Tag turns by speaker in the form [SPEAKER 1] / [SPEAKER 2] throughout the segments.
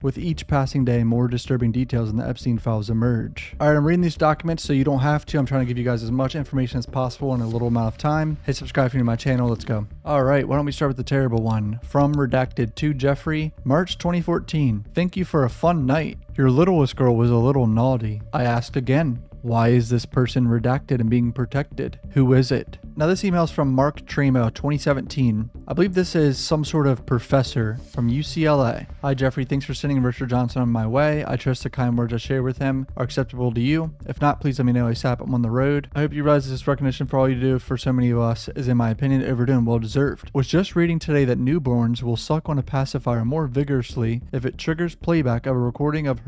[SPEAKER 1] With each passing day, more disturbing details in the Epstein files emerge. All right, I'm reading these documents so you don't have to. I'm trying to give you guys as much information as possible in a little amount of time. Hit subscribe if you're new to my channel. Let's go. All right, why don't we start with the terrible one? From Redacted to Jeffrey, March 2014. Thank you for a fun night. Your littlest girl was a little naughty. I asked again. Why is this person redacted and being protected? Who is it? Now this email is from Mark Tramo, 2017. I believe this is some sort of professor from UCLA. Hi Jeffrey, thanks for sending Richard Johnson on my way. I trust the kind words I share with him are acceptable to you. If not, please let me know ASAP. I'm on the road. I hope you realize this recognition for all you do for so many of us is, in my opinion, overdue and well deserved. Was just reading today that newborns will suck on a pacifier more vigorously if it triggers playback of a recording of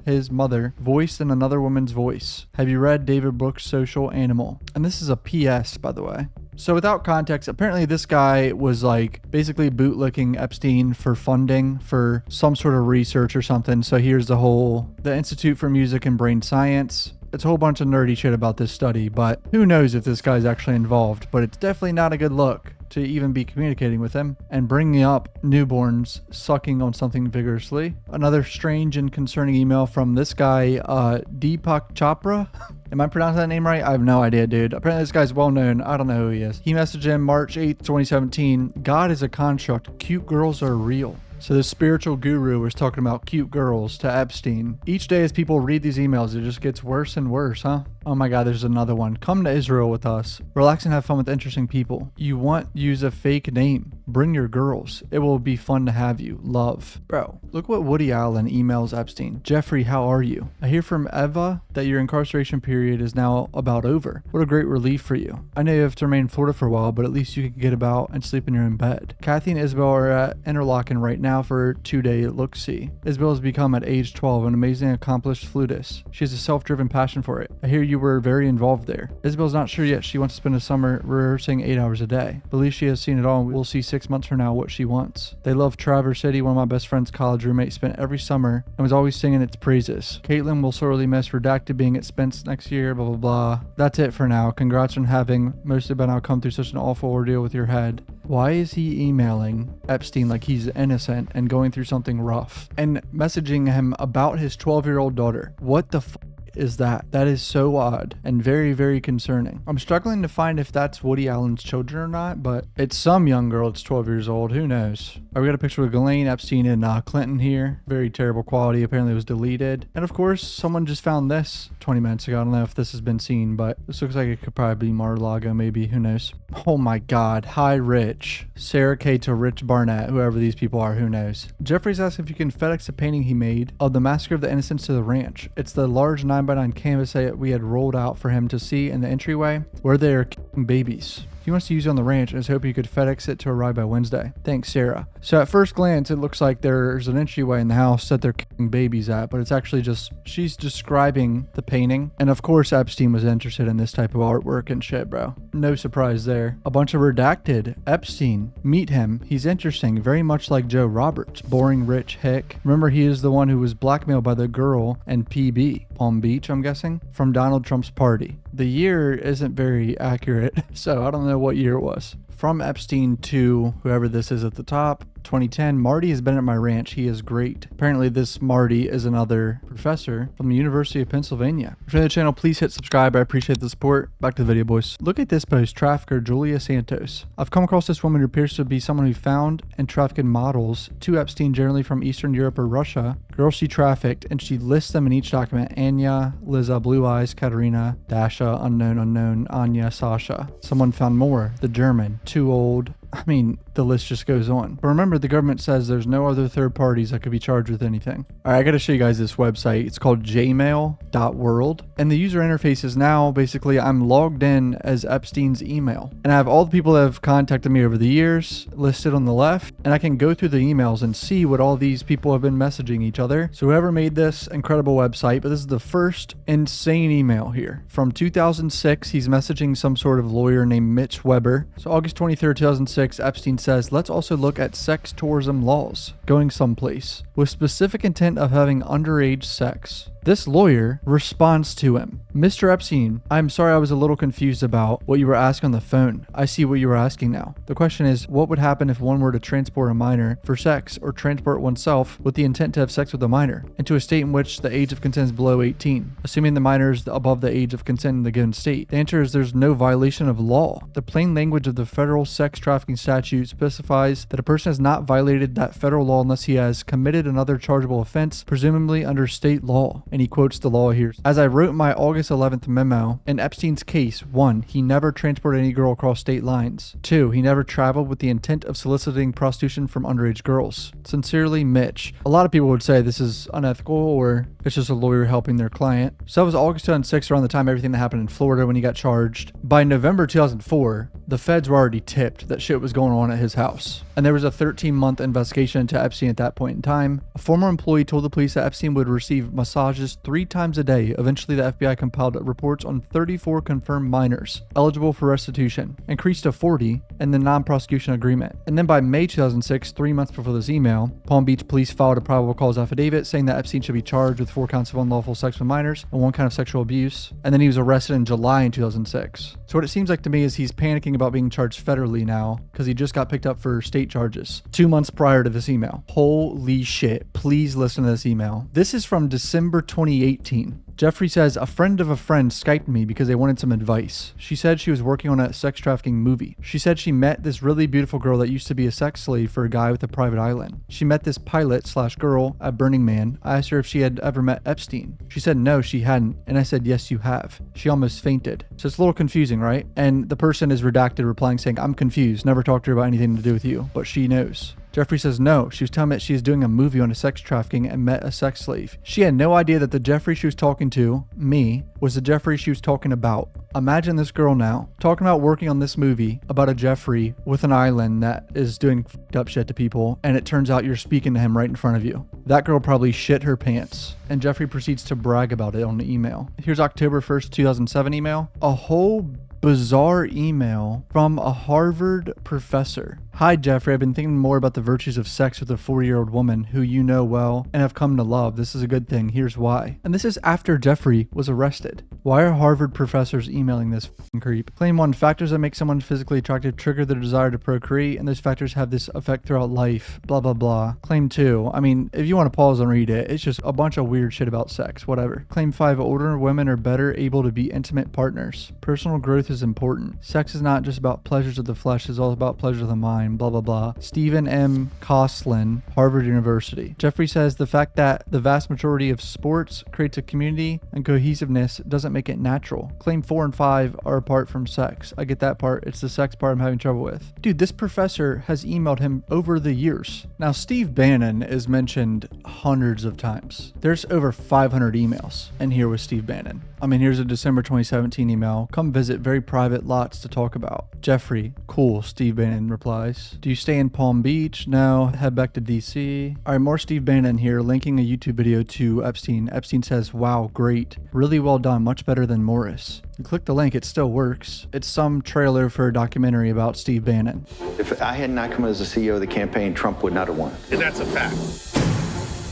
[SPEAKER 1] his mother, voiced in another woman's voice. Have you read David Brooks' Social Animal? And this is a PS, by the way. So without context, apparently this guy was like basically bootlicking Epstein for funding for some sort of research or something. So here's the Institute for Music and Brain Science. It's a whole bunch of nerdy shit about this study, but who knows if this guy's actually involved. But it's definitely not a good look to even be communicating with him and bringing up newborns sucking on something vigorously. Another strange and concerning email from this guy, Deepak Chopra. Am I pronouncing that name right? I have no idea, dude. Apparently this guy's well known. I don't know who he is. He messaged him March 8th, 2017. God is a construct. Cute girls are real. So this spiritual guru was talking about cute girls to Epstein. Each day as people read these emails, it just gets worse and worse, huh? Oh my God, there's another one. Come to Israel with us. Relax and have fun with interesting people. Use a fake name. Bring your girls. It will be fun to have you. Love. Bro, look what Woody Allen emails Epstein. Jeffrey, how are you? I hear from Eva that your incarceration period is now about over. What a great relief for you. I know you have to remain in Florida for a while, but at least you can get about and sleep in your own bed. Kathy and Isabel are at Interlaken right now for a 2-day look-see. Isabel has become at age 12 an amazing accomplished flutist. She has a self-driven passion for it. I hear you were very involved there. Isabel's not sure yet. She wants to spend a summer rehearsing 8 hours a day. Believes she has seen it all and we'll see 6 months from now what she wants. They love Traverse City. One of my best friend's college roommates spent every summer and was always singing its praises. Caitlin will sorely miss Redacted being at Spence next year, blah blah blah. That's it for now. Congrats on having most of it now come through such an awful ordeal with your head. Why is he emailing Epstein like he's innocent and going through something rough and messaging him about his 12-year-old daughter? What the f is that? That is so odd and very, very concerning. I'm struggling to find if that's Woody Allen's children or not, but it's some young girl that's 12 years old. Who knows? We got a picture of Ghislaine Epstein and Clinton here. Very terrible quality. Apparently it was deleted. And of course, someone just found this 20 minutes ago. I don't know if this has been seen, but this looks like it could probably be Mar-a-Lago, maybe. Who knows? Oh my God. Hi, Rich. Sarah K to Rich Barnett, whoever these people are, who knows? Jeffrey's asked if you can FedEx a painting he made of the Massacre of the Innocents to the ranch. It's the large 9x9 canvas that we had rolled out for him to see in the entryway where they are killing babies. He wants to use it on the ranch and is hoping you could FedEx it to arrive by Wednesday. Thanks, Sarah. So at first glance, it looks like there's an entryway in the house that they're killing babies at, but it's actually just, she's describing the painting. And of course, Epstein was interested in this type of artwork and shit, bro. No surprise there. A bunch of redacted. Epstein. Meet him. He's interesting. Very much like Joe Roberts. Boring, rich hick. Remember, he is the one who was blackmailed by the girl and PB. Palm Beach, I'm guessing, from Donald Trump's party. The year isn't very accurate, so I don't know what year it was. From Epstein to whoever this is at the top, 2010, Marty has been at my ranch. He is great. Apparently this Marty is another professor from the University of Pennsylvania. If you're new to the channel, please hit subscribe. I appreciate the support. Back to the video, boys. Look at this post. Trafficker Julia Santos. I've come across this woman who appears to be someone who found and trafficked models to Epstein, generally from Eastern Europe or Russia. Girls she trafficked, and she lists them in each document. Anya, Liza, Blue Eyes, Katerina, Dasha, Unknown, Anya, Sasha. Someone found more. The German. Too old. I mean, the list just goes on. But remember, the government says there's no other third parties that could be charged with anything. All right, I got to show you guys this website. It's called jmail.world. And the user interface is now basically I'm logged in as Epstein's email. And I have all the people that have contacted me over the years listed on the left. And I can go through the emails and see what all these people have been messaging each other. So whoever made this incredible website, but this is the first insane email here. From 2006, he's messaging some sort of lawyer named Mitch Weber. So August 23rd, 2006, Epstein says, let's also look at sex tourism laws, going someplace, with specific intent of having underage sex. This lawyer responds to him. Mr. Epstein, I'm sorry I was a little confused about what you were asking on the phone. I see what you were asking now. The question is, what would happen if one were to transport a minor for sex or transport oneself with the intent to have sex with a minor into a state in which the age of consent is below 18, assuming the minor is above the age of consent in the given state? The answer is there's no violation of law. The plain language of the federal sex trafficking statute specifies that a person has not violated that federal law unless he has committed another chargeable offense, presumably under state law. And he quotes the law here. As I wrote in my August 11th memo, in Epstein's case, 1, he never transported any girl across state lines. 2, he never traveled with the intent of soliciting prostitution from underage girls. Sincerely, Mitch. A lot of people would say this is unethical or it's just a lawyer helping their client. So that was August 2006, around the time everything that happened in Florida when he got charged. By November 2004, the feds were already tipped that shit was going on at his house. And there was a 13-month investigation into Epstein at that point in time. A former employee told the police that Epstein would receive massages 3 times a day. Eventually, the FBI compiled reports on 34 confirmed minors eligible for restitution, increased to 40 in the non-prosecution agreement. And then by May 2006, 3 months before this email, Palm Beach police filed a probable cause affidavit saying that Epstein should be charged with 4 counts of unlawful sex with minors and 1 count of sexual abuse. And then he was arrested in July in 2006. So what it seems like to me is he's panicking about being charged federally now because he just got picked up for state charges 2 months prior to this email. Holy shit. Please listen to this email. This is from December 2018. Jeffrey says, a friend of a friend Skyped me because they wanted some advice. She said she was working on a sex trafficking movie. She said she met this really beautiful girl that used to be a sex slave for a guy with a private island. She met this pilot/girl at Burning Man. I asked her if she had ever met Epstein. She said no, she hadn't. And I said, yes, you have. She almost fainted. So it's a little confusing, right? And the person is redacted replying saying, I'm confused. Never talked to her about anything to do with you. But she knows. Jeffrey says no. She was telling me that she is doing a movie on a sex trafficking and met a sex slave. She had no idea that the Jeffrey she was talking to, me, was the Jeffrey she was talking about. Imagine this girl now talking about working on this movie about a Jeffrey with an island that is doing fucked up shit to people, and it turns out you're speaking to him right in front of you. That girl probably shit her pants, and Jeffrey proceeds to brag about it on the email. Here's October 1st, 2007 email. A whole bizarre email from a Harvard professor. Hi, Jeffrey. I've been thinking more about the virtues of sex with a 40-year-old woman who you know well and have come to love. This is a good thing. Here's why. And this is after Jeffrey was arrested. Why are Harvard professors emailing this f***ing creep? Claim 1, factors that make someone physically attractive trigger their desire to procreate, and those factors have this effect throughout life. Blah, blah, blah. Claim 2, I mean, if you want to pause and read it, it's just a bunch of weird shit about sex. Whatever. Claim 5, older women are better able to be intimate partners. Personal growth is important. Sex is not just about pleasures of the flesh, it's all about pleasures of the mind. Blah, blah, blah. Stephen M. Kosslyn, Harvard University. Jeffrey says the fact that the vast majority of sports creates a community and cohesiveness doesn't make it natural. Claim 4 and 5 are apart from sex. I get that part. It's the sex part I'm having trouble with. Dude, this professor has emailed him over the years. Now, Steve Bannon is mentioned hundreds of times. There's over 500 emails in here with Steve Bannon. I mean, here's a December 2017 email. Come visit, very private, lots to talk about. Jeffrey, cool, Steve Bannon replies. Do you stay in Palm Beach? No, head back to DC. All right, more Steve Bannon here, linking a YouTube video to Epstein. Epstein says, wow, great. Really well done, much better than Morris. You click the link, it still works. It's some trailer for a documentary about Steve Bannon.
[SPEAKER 2] If I had not come as the CEO of the campaign, Trump would not have won.
[SPEAKER 3] And that's a fact.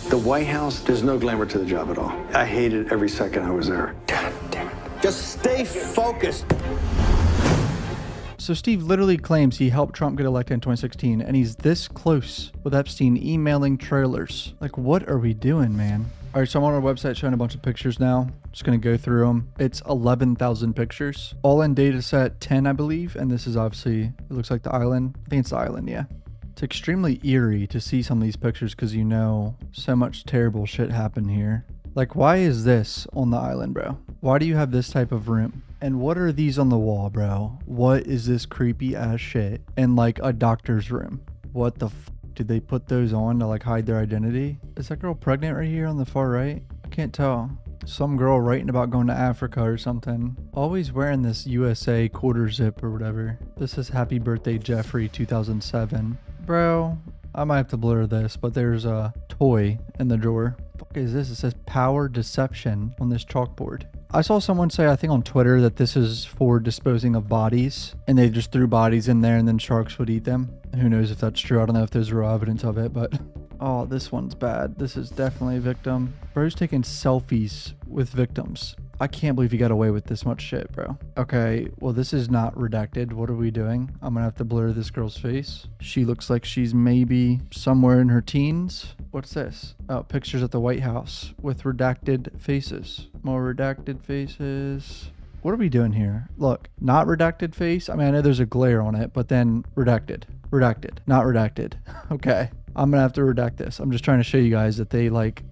[SPEAKER 4] The White House, there's no glamour to the job at all. I hated every second I was there.
[SPEAKER 2] Damn it. Just stay focused.
[SPEAKER 1] So Steve literally claims he helped Trump get elected in 2016, and he's this close with Epstein emailing trailers. Like, what are we doing, man? All right, so I'm on our website showing a bunch of pictures now. Just going to go through them. It's 11,000 pictures, all in data set 10, I believe. And this is obviously, it looks like the island. I think it's the island, yeah. It's extremely eerie to see some of these pictures because you know so much terrible shit happened here. Like, why is this on the island, bro? Why do you have this type of room? And what are these on the wall, bro? What is this creepy ass shit in like a doctor's room? What the f***? Did they put those on to like hide their identity? Is that girl pregnant right here on the far right? I can't tell. Some girl writing about going to Africa or something. Always wearing this USA quarter zip or whatever. This is Happy Birthday Jeffrey 2007. Bro, I might have to blur this, but there's a toy in the drawer. What the fuck is this? It says power deception on this chalkboard. I saw someone say, I think on Twitter, that this is for disposing of bodies, and they just threw bodies in there and then sharks would eat them. Who knows if that's true? I don't know if there's real evidence of it, but Oh, this one's bad. This is definitely a victim. Bro's taking selfies with victims. I can't believe you got away with this much shit, bro. Okay, well, this is not redacted. What are we doing? I'm gonna have to blur this girl's face. She looks like she's maybe somewhere in her teens. What's this? Oh, pictures at the White House with redacted faces. More redacted faces. What are we doing here? Look, not redacted face. I mean, I know there's a glare on it, but then redacted, redacted, not redacted. Okay, I'm gonna have to redact this. I'm just trying to show you guys that they like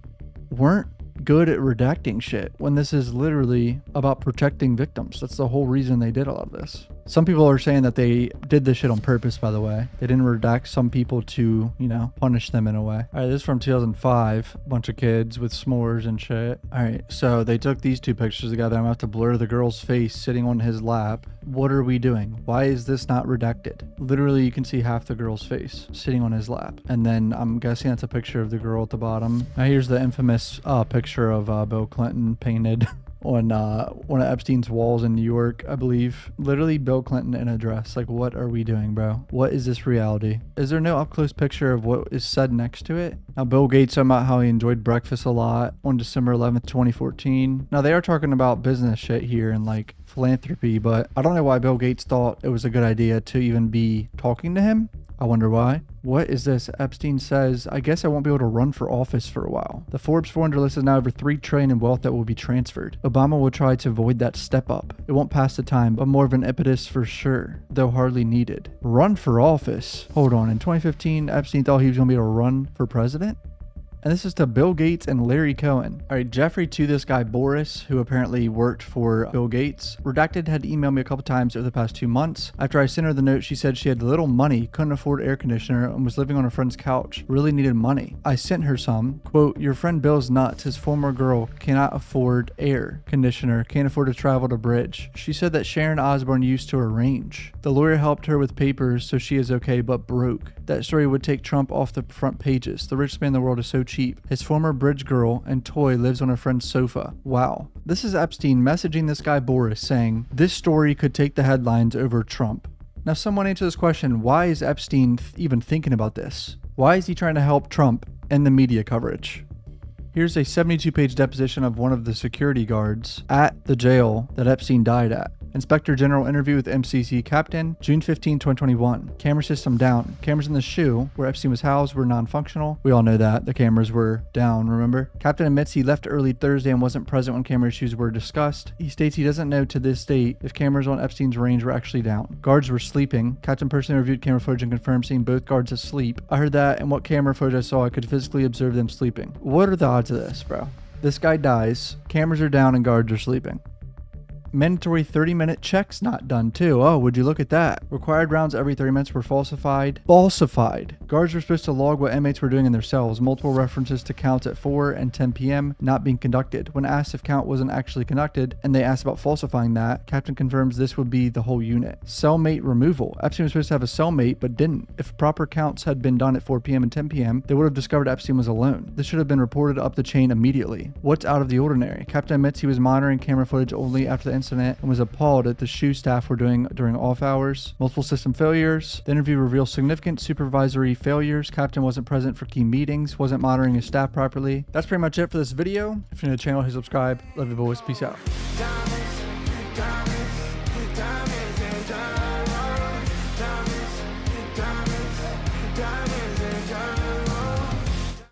[SPEAKER 1] weren't good at redacting shit when this is literally about protecting victims. That's the whole reason they did all of this. Some people are saying that they did this shit on purpose, by the way. They didn't redact some people to, you know, punish them in a way. All right, this is from 2005. Bunch of kids with s'mores and shit. All right, so they took these two pictures together. I'm gonna have to blur the girl's face sitting on his lap. What are we doing? Why is this not redacted? Literally, you can see half the girl's face sitting on his lap. And then I'm guessing that's a picture of the girl at the bottom. Now here's the infamous picture of Bill Clinton painted on one of Epstein's walls in New York, I believe. Literally Bill Clinton in a dress. Like, what are we doing, bro? What is this reality? Is there no up-close picture of what is said next to it? Now, Bill Gates talking about how he enjoyed breakfast a lot on December 11th, 2014. Now, they are talking about business shit here and like philanthropy, but I don't know why Bill Gates thought it was a good idea to even be talking to him. I wonder why. What is this? Epstein says, I guess I won't be able to run for office for a while. The Forbes 400 list is now over $3 trillion in wealth that will be transferred. Obama will try to avoid that step up. It won't pass the time, but more of an impetus for sure, though hardly needed. Run for office? Hold on. In 2015, Epstein thought he was going to be able to run for president? And this is to Bill Gates and Larry Cohen. All right, Jeffrey to this guy Boris, who apparently worked for Bill Gates. Redacted had emailed me a couple times over the past 2 months. After I sent her the note, she said she had little money, couldn't afford air conditioner, and was living on a friend's couch. Really needed money. I sent her some. Quote, your friend Bill's nuts. His former girl cannot afford air conditioner, can't afford to travel to Bridge. She said that Sharon Osbourne used to arrange. The lawyer helped her with papers, so she is okay, but broke. That story would take Trump off the front pages. The richest man in the world is so cheap. His former bridge girl and toy lives on a friend's sofa. Wow. This is Epstein messaging this guy Boris saying, this story could take the headlines over Trump. Now someone answer this question, why is Epstein even thinking about this? Why is he trying to help Trump and the media coverage? Here's a 72-page deposition of one of the security guards at the jail that Epstein died at. Inspector General interview with MCC Captain, June 15, 2021. Camera system down. Cameras in the shoe where Epstein was housed were non-functional. We all know that. The cameras were down, remember? Captain admits he left early Thursday and wasn't present when camera issues were discussed. He states he doesn't know to this date if cameras on Epstein's range were actually down. Guards were sleeping. Captain personally reviewed camera footage and confirmed seeing both guards asleep. I heard that, and what camera footage I saw, I could physically observe them sleeping. What are the odds of this, bro? This guy dies, cameras are down, and guards are sleeping. Mandatory 30-minute checks not done too. Oh, would you look at that? Required rounds every 30 minutes were falsified. Falsified. Guards were supposed to log what inmates were doing in their cells. Multiple references to counts at 4 and 10 p.m. not being conducted. When asked if count wasn't actually conducted, and they asked about falsifying that, Captain confirms this would be the whole unit. Cellmate removal. Epstein was supposed to have a cellmate, but didn't. If proper counts had been done at 4 p.m. and 10 p.m., they would have discovered Epstein was alone. This should have been reported up the chain immediately. What's out of the ordinary? Captain admits he was monitoring camera footage only after the incident and was appalled at the shoe staff were doing during off hours. Multiple system failures. The interview reveals significant supervisory failures. Captain wasn't present for key meetings, wasn't monitoring his staff properly. That's pretty much it for this video. If you're new to the channel, hit subscribe. Love you boys. Peace out.